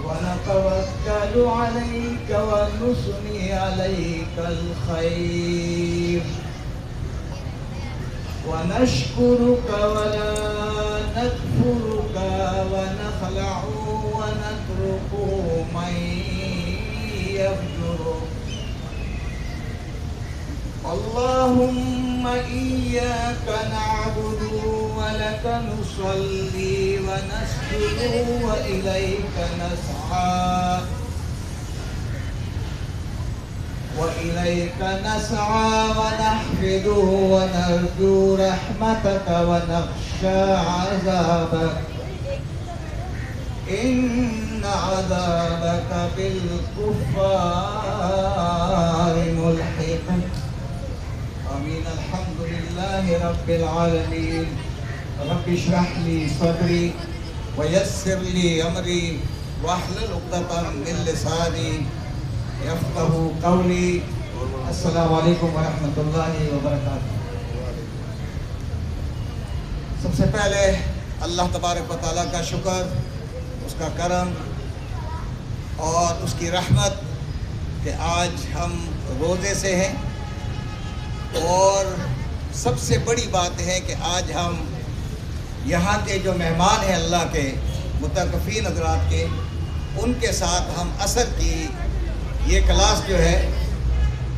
ونتوكل عليك ونثني عليك الخير ونشكرك ولا نكفرك ونخلع ونترك من يفجرك اللهم إياك نعبد ولك نصلي ونسجد وإليك نسعى ونحفد ونرجو رحمتك ونخشى عذابك إن عذابك بالكفار ملحق آمين الحمد لله رب العالمين رب اشرح لي صدري ويسر لي أمري واحلل عقدة من لساني يفقهوا قولي السلام علیکم ورحمۃ اللہ وبرکاتہ۔ سب سے پہلے اللہ تبارک و تعالیٰ کا شکر، اس کا کرم اور اس کی رحمت کہ آج ہم روزے سے ہیں، اور سب سے بڑی بات ہے کہ آج ہم یہاں کے جو مہمان ہیں اللہ کے متقفین حضرات کے، ان کے ساتھ ہم عصر کی یہ کلاس جو ہے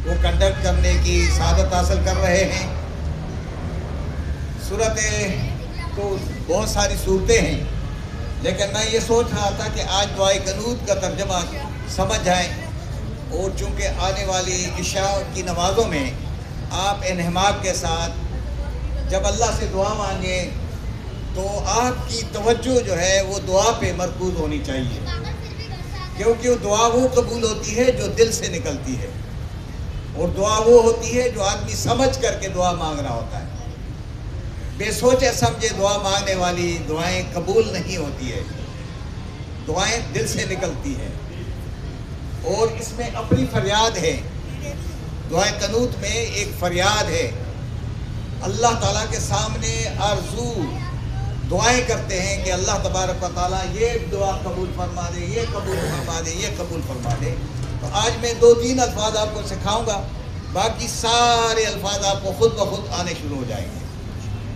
وہ کنڈکٹ کرنے کی سعادت حاصل کر رہے ہیں۔ تو بہت ساری صورتیں ہیں، لیکن میں یہ سوچ رہا تھا کہ آج دعائے قنوت کا ترجمہ سمجھ جائیں، اور چونکہ آنے والی عشاء کی نمازوں میں آپ انہماک کے ساتھ جب اللہ سے دعا مانگیں تو آپ کی توجہ جو ہے وہ دعا پہ مرکوز ہونی چاہیے، کیونکہ وہ دعا وہ قبول ہوتی ہے جو دل سے نکلتی ہے، اور دعا وہ ہوتی ہے جو آدمی سمجھ کر کے دعا مانگ رہا ہوتا ہے۔ بے سوچے سمجھے دعا مانگنے والی دعائیں قبول نہیں ہوتی ہے، دعائیں دل سے نکلتی ہیں، اور اس میں اپنی فریاد ہے۔ دعائے قنوت میں ایک فریاد ہے، اللہ تعالیٰ کے سامنے آرزو دعائیں کرتے ہیں کہ اللہ تبارک و تعالیٰ یہ دعا قبول فرما دے، یہ قبول فرما دے، یہ قبول فرما دے۔ تو آج میں 2-3 الفاظ آپ کو سکھاؤں گا، باقی سارے الفاظ آپ کو خود بخود آنے شروع ہو جائیں گے۔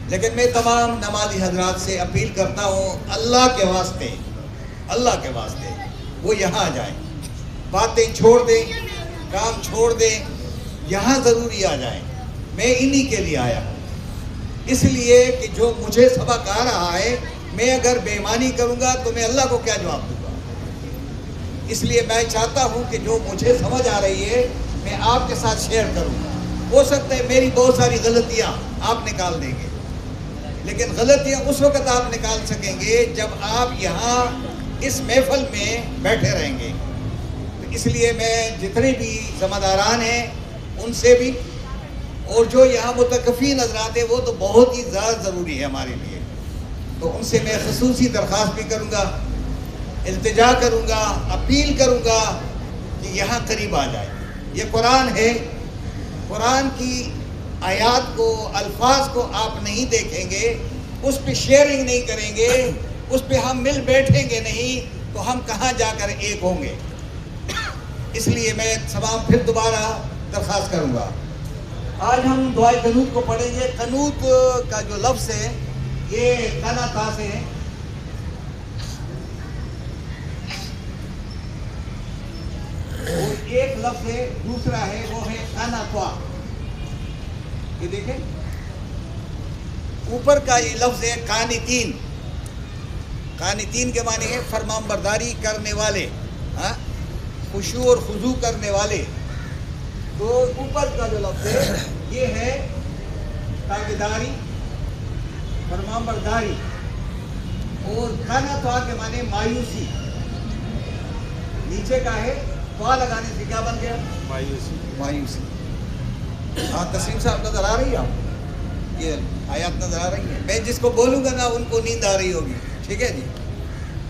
لیکن میں تمام نمازی حضرات سے اپیل کرتا ہوں اللہ کے واسطے وہ یہاں آ جائیں، باتیں چھوڑ دیں، کام چھوڑ دیں، یہاں ضروری آ جائیں۔ میں انہی کے لیے آیا ہوں، اس لیے کہ جو مجھے سبق آ رہا ہے، میں اگر بے ایمانی کروں گا تو میں اللہ کو کیا جواب دوں گا؟ اس لیے میں چاہتا ہوں کہ جو مجھے سمجھ آ رہی ہے میں آپ کے ساتھ شیئر کروں گا۔ ہو سکتا ہے میری بہت ساری غلطیاں آپ نکال دیں گے، لیکن غلطیاں اس وقت آپ نکال سکیں گے جب آپ یہاں اس محفل میں بیٹھے رہیں گے۔ اس لیے میں جتنے بھی ذمہ داران ہیں ان سے بھی، اور جو یہاں متقفین حضرات ہیں وہ تو بہت ہی زیادہ ضروری ہے ہمارے لیے، تو ان سے میں خصوصی درخواست بھی کروں گا، التجا کروں گا، اپیل کروں گا کہ یہاں قریب آ جائے۔ یہ قرآن ہے، قرآن کی آیات کو، الفاظ کو آپ نہیں دیکھیں گے، اس پہ شیئرنگ نہیں کریں گے، اس پہ ہم مل بیٹھیں گے نہیں، تو ہم کہاں جا کر ایک ہوں گے؟ اس لیے میں تمام پھر دوبارہ درخواست کروں گا۔ آج ہم دعائے قنوت کو پڑھیں گے۔ قنوت کا جو لفظ ہے یہ قناتا سے ہے، اور ایک لفظ ہے دوسرا ہے وہ ہے قناتوا۔ یہ دیکھیں اوپر کا یہ لفظ ہے قانتین۔ قانتین کے معنی ہے فرمان برداری کرنے والے، خشوع اور خضوع کرنے والے۔ تو اوپر کا جو لفظ ہے یہ ہے تابعداری، فرمان برداری، اور قناتوا کے معنی مایوسی۔ نیچے کا ہے دعا لگانے سے کیا بن گیا؟ مایوسی۔ ہاں تسلیم صاحب نظر آ رہی ہے آپ؟ یہ آیات نظر آ رہی ہے؟ میں جس کو بولوں گا نا ان کو نیند آ رہی ہوگی، ٹھیک ہے جی؟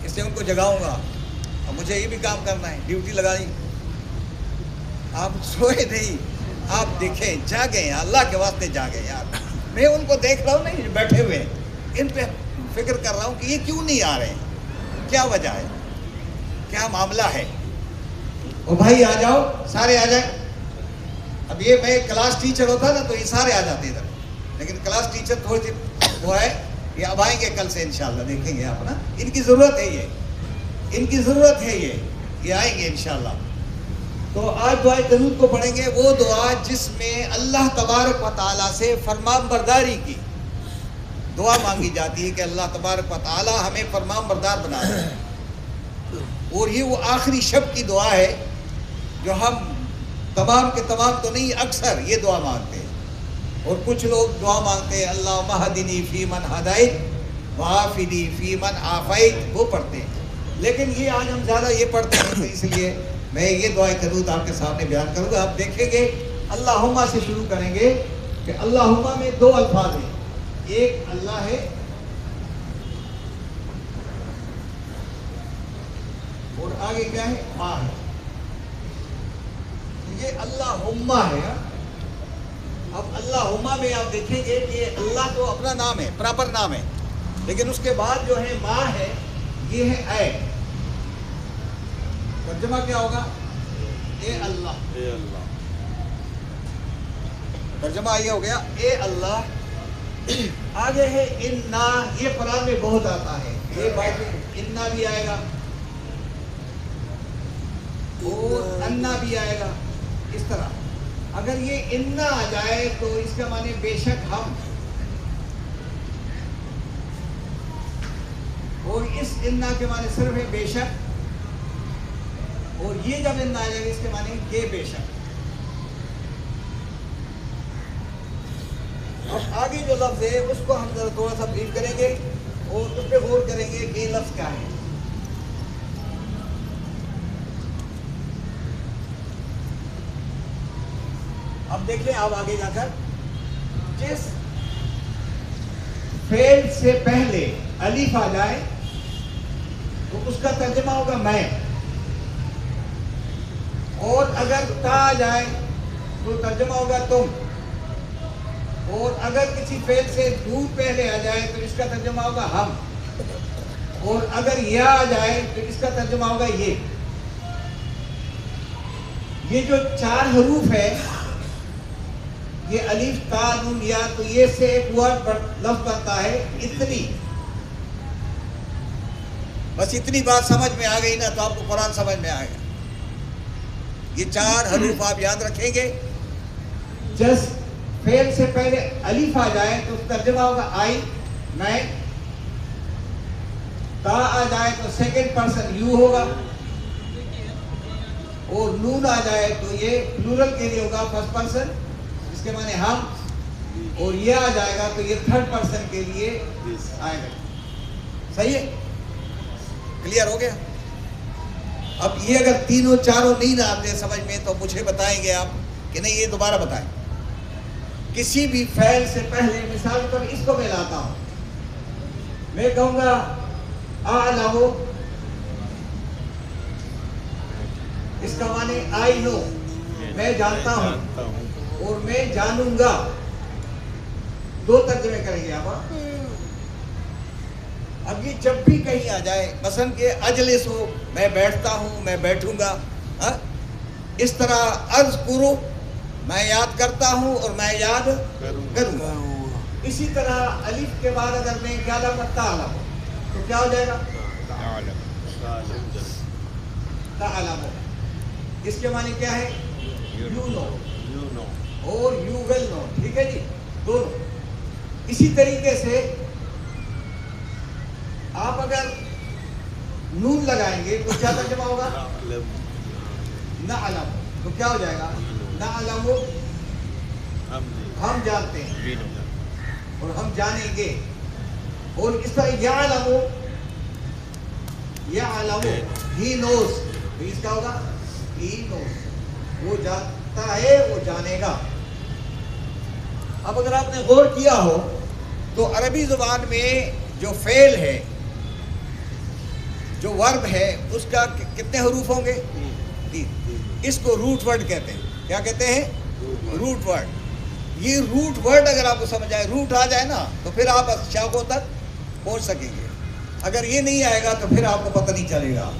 اس سے ان کو جگاؤں گا، اور مجھے یہ بھی کام کرنا ہے، ڈیوٹی لگائی۔ آپ سوئے نہیں، آپ دیکھیں، جاگیں، اللہ کے واسطے جاگیں یار۔ میں ان کو دیکھ رہا ہوں نہیں بیٹھے ہوئے ہیں، ان پہ فکر کر رہا ہوں کہ یہ کیوں نہیں آ رہے ہیں, کیا وجہ ہے, کیا معاملہ ہے. اور بھائی آ جاؤ, سارے آ جائیں. اب یہ میں کلاس ٹیچر ہوتا نا تو یہ سارے آ جاتے ادھر, لیکن کلاس ٹیچر تھوڑی سی وہ ہے, یہ اب آئیں گے کل سے انشاءاللہ, دیکھیں گے آپ نا, ان کی ضرورت ہے, ان کی ضرورت ہے, یہ آئیں گے انشاءاللہ. تو آج دعائے قنوت کو پڑھیں گے, وہ دعا جس میں اللہ تبارک و تعالیٰ سے فرمان برداری کی دعا مانگی جاتی ہے کہ اللہ تبارک و تعالیٰ ہمیں فرمان بردار بنا دے. اور یہ وہ آخری شب کی دعا ہے جو ہم تمام کے تمام تو نہیں, اکثر یہ دعا مانگتے ہیں. اور کچھ لوگ دعا مانگتے ہیں اللہم اہدنی فی من ہدیت وعافنی فی من عافیت, وہ پڑھتے ہیں. لیکن یہ آج ہم زیادہ یہ پڑھتے ہیں, تو اس لیے میں یہ دعائے قنوت آپ کے سامنے بیان کروں گا. آپ دیکھیں گے اللہم سے شروع کریں گے کہ اللہم میں دو الفاظ ہیں, ایک اللہ ہے اور آگے کیا ہے, ماں ہے. یہ اللہم ہے. اب اللہم میں آپ دیکھیں گے کہ اللہ تو اپنا نام ہے, پراپر نام ہے, لیکن اس کے بعد جو ہے ماں ہے, یہ ہے اے. ترجمہ کیا ہوگا, اے اللہ. ترجمہ یہ ہو گیا اے اللہ. آگے ہے انا, یہ قرآن میں بہت آتا ہے, یہ بات انا بھی آئے گا اور انا بھی آئے گا. اس طرح اگر یہ انا آ جائے تو اس کا معنی بے شک ہم, اور اس انا کے معنی صرف ہے بے شک, اور یہ جب انا آ جائے گا اس کے معنی یہ بے شک. اب آگے جو لفظ ہے اس کو ہم ذرا تھوڑا سا بریف کریں گے اور اس پہ غور کریں گے کہ یہ لفظ کیا ہے. اب دیکھ لیں آپ آگے جا کر, جس فعل سے پہلے الف آ جائے تو اس کا ترجمہ ہوگا میں, اور اگر تا آ جائے تو ترجمہ ہوگا تم, اور اگر کسی فعل سے نون پہلے آ جائے تو اس کا ترجمہ ہوگا ہم, اور اگر یا آ جائے تو اس کا ترجمہ ہوگا یہ. یہ جو چار حروف ہے, یہ الف تا نون یا, تو یہ سے ایک ورڈ لفظ بنتا ہے اتنی. بس اتنی بات سمجھ میں آ گئی نا تو آپ کو قرآن سمجھ میں آئے گا. یہ چار حروف آپ یاد رکھیں گے. جس فعل سے پہلے الف آ جائے تو ترجمہ ہوگا آئی, میں. تا آ جائے تو سیکنڈ پرسن یو ہوگا, اور نون آ جائے تو یہ پلورل کے لیے ہوگا فرسٹ پرسن, اس کے معنی ہم, اور یہ آ جائے گا تو یہ تھرڈ پرسن کے لیے آئے گا. صحیح ہے, کلیئر ہو گیا. اب یہ اگر تینوں چاروں نہیں آتے سمجھ میں تو مجھے بتائیں گے آپ کہ نہیں, یہ دوبارہ بتائیں. کسی بھی فعل سے پہلے, مثال پر اس کو میں لاتا ہوں, میں کہوں گا اعلم, اس کا معنی آئی نو, میں جانتا ہوں, اور میں جانوں گا. دو ترجمے کریں گے آپ. اب یہ جب بھی کہیں آ جائے, مثلا کہ اجلس ہو, میں بیٹھتا ہوں, میں بیٹھوں گا. اس طرح اذکرو, میں یاد کرتا ہوں اور میں یاد کروں گا. اسی طرح الف کے بعد اگر میں کیا لفظ تعلم تو کیا ہو جائے گا تعلم. اس کے معنی کیا ہے, یو نو اور یو ول نو. ٹھیک ہے جی, دونوں. اسی طریقے سے آپ اگر نون لگائیں گے تو کیا ترجمہ ہوگا, نعلم, تو کیا ہو جائے گا نعلم, ہم جانتے ہیں اور ہم جانیں گے. اور اس طرح یعلم, یعلم, ہی نوز, تو اس کا ہوگا ہی نوز, وہ جانتا ہے, وہ جانے گا. اب اگر آپ نے غور کیا ہو تو عربی زبان میں جو فعل ہے, جو ورب ہے, اس کا کتنے حروف ہوں گے, 3. اس کو روٹ ورڈ کہتے ہیں. کیا کہتے ہیں, روٹ ورڈ. یہ روٹ ورڈ اگر آپ کو سمجھ آئے, روٹ آ جائے نا, تو پھر آپ شاخوں تک پہنچ سکیں گے. اگر یہ نہیں آئے گا تو پھر آپ کو پتہ نہیں چلے گا.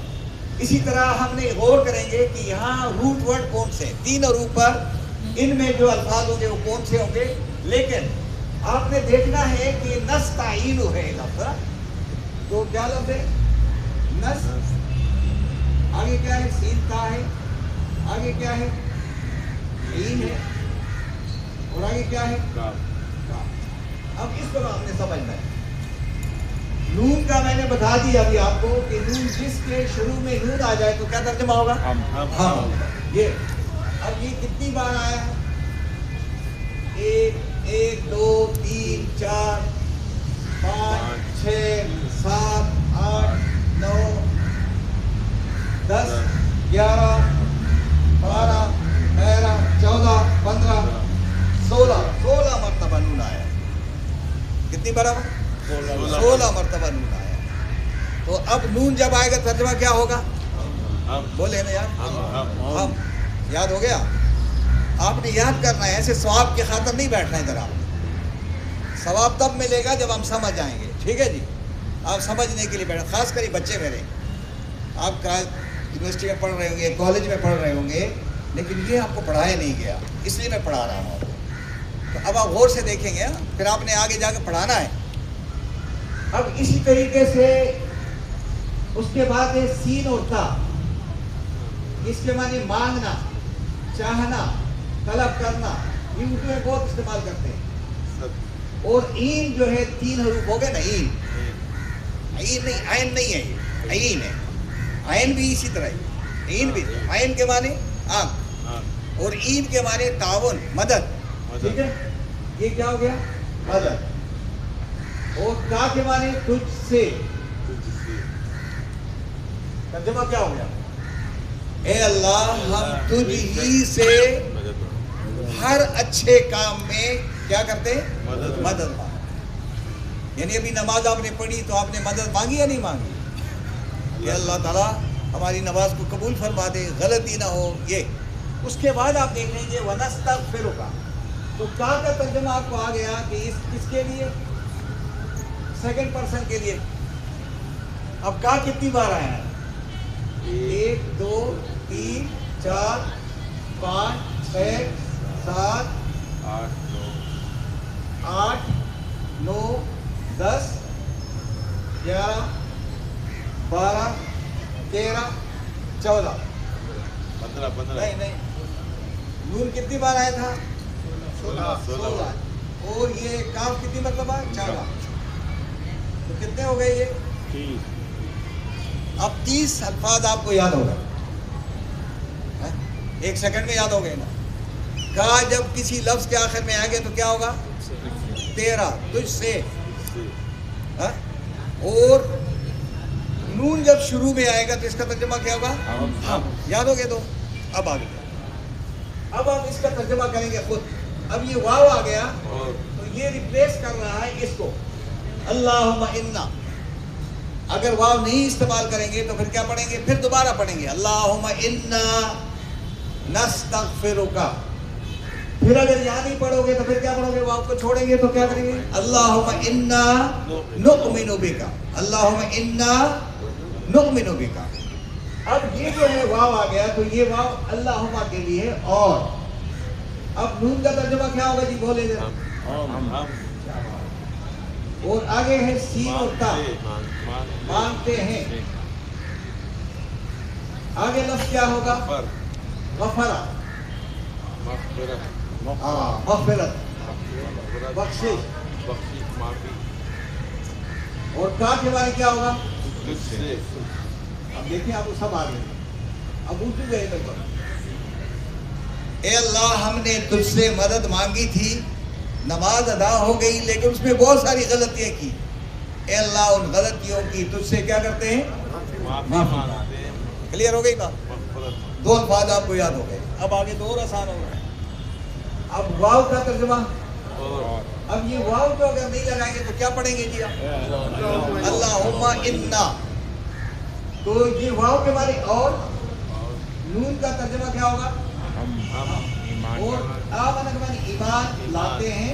اسی طرح ہم نے غور کریں گے کہ یہاں روٹ ورڈ کون سے 3 حروف پر ان میں جو الفاظ ہوں گے وہ کون سے ہوں گے. لیکن آپ نے دیکھنا ہے کہ نستعین ہے لفظ. تو کیا لفظ ہے؟ نس. آگے کیا ہے؟ سین تا ہے. آگے کیا ہے؟ عین ہے. اور آگے کیا ہے؟ اب اس کو ہم نے سمجھنا ہے. نون کا میں نے بتا دیا ابھی آپ کو کہ نون جس کے شروع میں نون آ جائے تو کیا ترجمہ ہوگا؟ ہم. یہ اب یہ کتنی بار آیا ہے؟ 1 2 3 4 5 6 7 8 9 10 11 12 13 14 15 16 مرتبہ نون آیا. کتنی بار؟ 16 مرتبہ نون آیا. تو اب نون جب آئے گا ترجمہ کیا ہوگا؟ بولے نا یار. ہم. یاد ہو گیا؟ آپ نے یاد کرنا ہے, ایسے ثواب کی خاطر نہیں بیٹھنا ہے. ذرا ثواب تب ملے گا جب ہم سمجھ آئیں گے. ٹھیک ہے جی. آپ سمجھنے کے لیے بیٹھے, خاص کر بچے میرے, آپ یونیورسٹی میں پڑھ رہے ہوں گے, کالج میں پڑھ رہے ہوں گے, لیکن یہ آپ کو پڑھایا نہیں گیا, اس لیے میں پڑھا رہا ہوں. تو اب آپ غور سے دیکھیں گے, پھر آپ نے آگے جا کے پڑھانا ہے. اب اسی طریقے سے اس کے بعد ہے سین اور تا. اس کے معنی مانگنا, چاہنا, طلب کرنا. یہ اردو میں بہت استعمال کرتے ہیں. اور این جو ہے 3 حروف ہو گئے نا. این نہیں, عین نہیں ہے, یہ عین ہے. عین بھی اسی طرح ہے. این بھی عین کے معنی آنکھ, اور این کے معنی تعاون, مدد. ٹھیک ہے, یہ کیا ہو گیا؟ مدد. اور کا کے معنی تجھ سے. ترجمہ کیا ہو گیا؟ اے اللہ ہم تجھ ہی سے ہر اچھے کام میں کیا کرتے ہیں؟ مدد مانگ. یعنی ابھی نماز آپ نے پڑھی تو آپ نے مدد مانگی یا نہیں مانگی؟ کہ اللہ تعالیٰ ہماری نماز کو قبول فرما دے, غلطی نہ ہو. یہ اس کے بعد آپ دیکھ لیں گے وَنَسْتَغْفِرُکَ. تو کا ترجمہ آپ کو آ گیا کہ اس کے لیے سیکنڈ پرسن کے لیے. اب کا کتنی بار آیا ہے؟ 1 2 3 4 5 6 7 8 9 10 11 12 13 14 15. نہیں, نون کتنی بار آیا تھا؟ 16. اور یہ کاف کتنی مرتبہ؟ 4. تو کتنے ہو گئے یہ؟ 30. اب 30 الفاظ آپ کو یاد ہوگا, 1 سیکنڈ میں یاد ہو گئے نا. کا جب کسی لفظ کے آخر میں آ گیا تو کیا ہوگا؟ 13, تجھ سے. اور نون جب شروع میں آئے گا تو اس کا ترجمہ کیا ہوگا؟ ہم. یاد ہو گئے تو اب آگے, اب آپ اس کا ترجمہ کریں گے خود. اب یہ واو آ گیا تو یہ ریپلیس کر رہا ہے اس کو اللہم انا. اگر واو نہیں استعمال کریں گے تو پھر کیا پڑھیں گے؟ پھر دوبارہ پڑھیں گے اللہم انا نستغفرک. پھر اگر یہاں نہیں پڑھو گے تو پھر کیا پڑھو گے؟ واو کو چھوڑیں گے تو کیا کریں گے؟ اللہم انا نؤمن بک. اللہم انا نؤمن بک. اب یہ جو ہے واو آ گیا تو یہ واو اللہم کے لیے ہے. اور اب نون کا ترجمہ کیا ہوگا جی؟ بولے ذرا. اور آگے ہے سین اور تا, مانگتے ہیں. آگے لفظ کیا ہوگا؟ غفرہ, مغفرت, بخشش. اور کا کے بارے کیا ہوگا؟ اب دیکھیں آپ سب آ گئے, اب اردو گئے تو اے اللہ ہم نے تجھ سے مدد مانگی تھی, نماز ادا ہو گئی لیکن اس میں بہت ساری غلطیاں کی. اے اللہ ان غلطیوں کی تجھ سے کیا کرتے ہیں؟ معافی. کلیئر ہو گئی بات؟ 2 الفاظ آپ کو یاد ہو گئے. اب آگے 2 اور آسان ہو گئے. اب واو کا ترجمہ. اب یہ واو کو اگر نہیں لگائیں گے تو کیا پڑھیں گے جی آپ؟ اللہم انا. تو یہ واو کے معنی اور, نون کا ترجمہ کیا ہوگا؟ اور آمن کے معنی ایمان لاتے ہیں.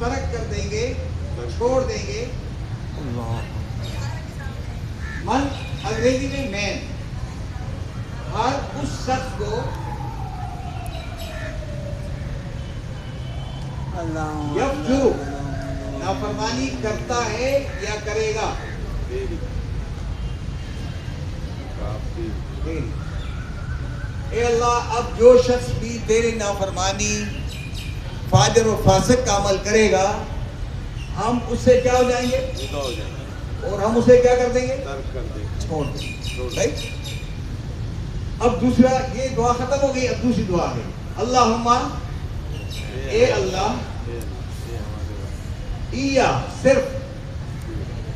ترک کر دیں گے، چھوڑ دیں گے. من انگریزی میں مین، ہر اس شخص کو یفجر نافرمانی کرتا ہے یا کرے گا. اے اللہ اب جو شخص بھی تیری نافرمانی فاجر و فاسق کا عمل کرے گا ہم اس سے کیا ہو جائیں گے اور ہم اسے کیا کر دیں گے، چھوڑ دیں گے. رائٹ. اب دوسرا یہ دعا ختم ہو گئی. اب دوسری دعا ہے اللہم اے اللہ ایا صرف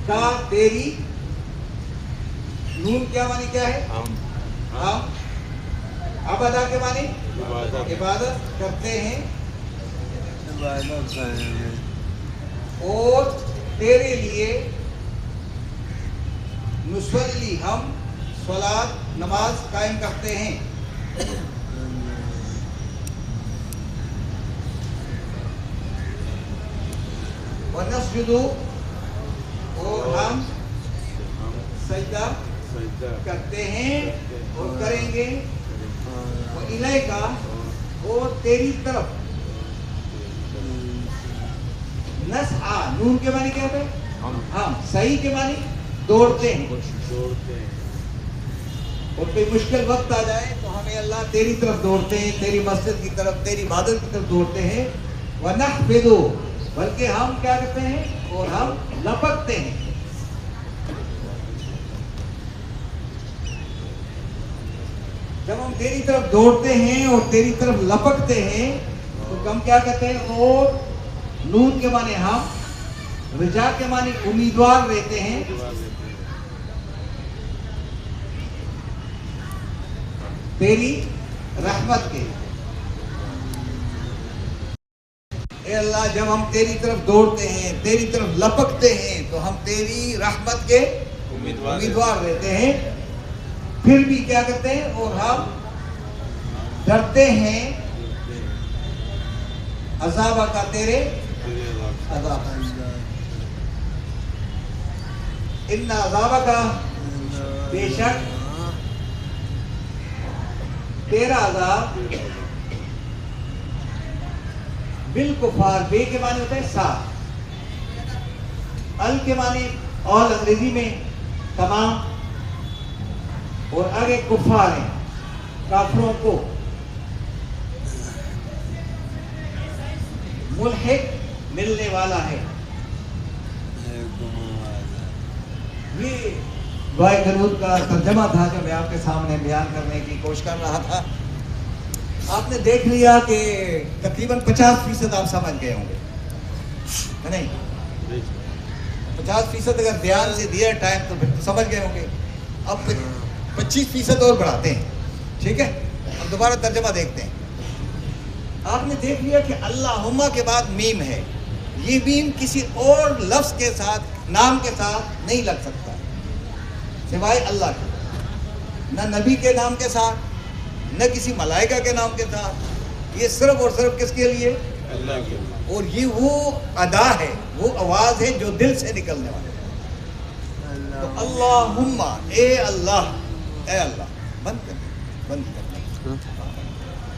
کا تیری، نون کیا معنی کیا ہے، ہم عبادہ کے معنی عبادت کرتے ہیں اور تیرے لیے نصلی ہم صلاۃ نماز قائم کرتے ہیں. ونسجد اور ہم سجدہ کرتے ہیں اور کریں گے. وإلیک اور تیری طرف. نسعی نون کے معنی کیا ہوتا ہے، ہم صحیح کے معنی دوڑتے ہیں. اور کوئی مشکل وقت آ جائے تو ہمیں اللہ تیری طرف دوڑتے ہیں، تیری مسجد کی طرف، تیری عبادت کی طرف دوڑتے ہیں. ونحفظ بلکہ ہم کیا کرتے ہیں اور ہم لپکتے ہیں. جب ہم تیری طرف دوڑتے ہیں اور تیری طرف لپکتے ہیں تو ہم کیا کہتے ہیں، اور نون کے معنی ہم، رجا کے معنی امیدوار رہتے ہیں. تیری رحمت کے. اے اللہ جب ہم تیری طرف دوڑتے ہیں، تیری طرف لپکتے ہیں تو ہم تیری رحمت کے امیدوار رہتے ہیں. پھر بھی کیا کرتے ہیں، اور ہم ڈرتے ہیں عذاب کا، تیرے عذاب. ان عذاب کا بے شک تیرا عذاب، بالکفار بے کے معنی ہوتا ہے ساتھ، ال کے معنی اور انگریزی میں تمام، اور آگے کفار ہیں کافروں کو. ملحق ملنے والا ہے. یہ دعائے قنوت کا ترجمہ تھا جو میں آپ کے سامنے بیان کرنے کی کوشش کر رہا تھا. آپ نے دیکھ لیا کہ تقریباً 50% آپ سمجھ گئے ہوں گے، نہیں 50% اگر دھیان سے دیا ٹائم تو پھر سمجھ گئے ہوں گے. اب 25% اور بڑھاتے ہیں. ٹھیک ہے، اب دوبارہ ترجمہ دیکھتے ہیں. آپ نے دیکھ لیا کہ اللہم کے بعد میم ہے. یہ میم کسی اور لفظ کے ساتھ، نام کے ساتھ نہیں لگ سکتا سوائے اللہ کے. نہ نبی کے نام کے ساتھ، نہ کسی ملائکہ کے نام کے ساتھ. یہ صرف اور صرف کس کے لیے، اللہ کے. اور یہ وہ ادا ہے، وہ آواز ہے جو دل سے نکلنے والی ہے. تو اللہم اے اللہ، اے اللہ. بند کر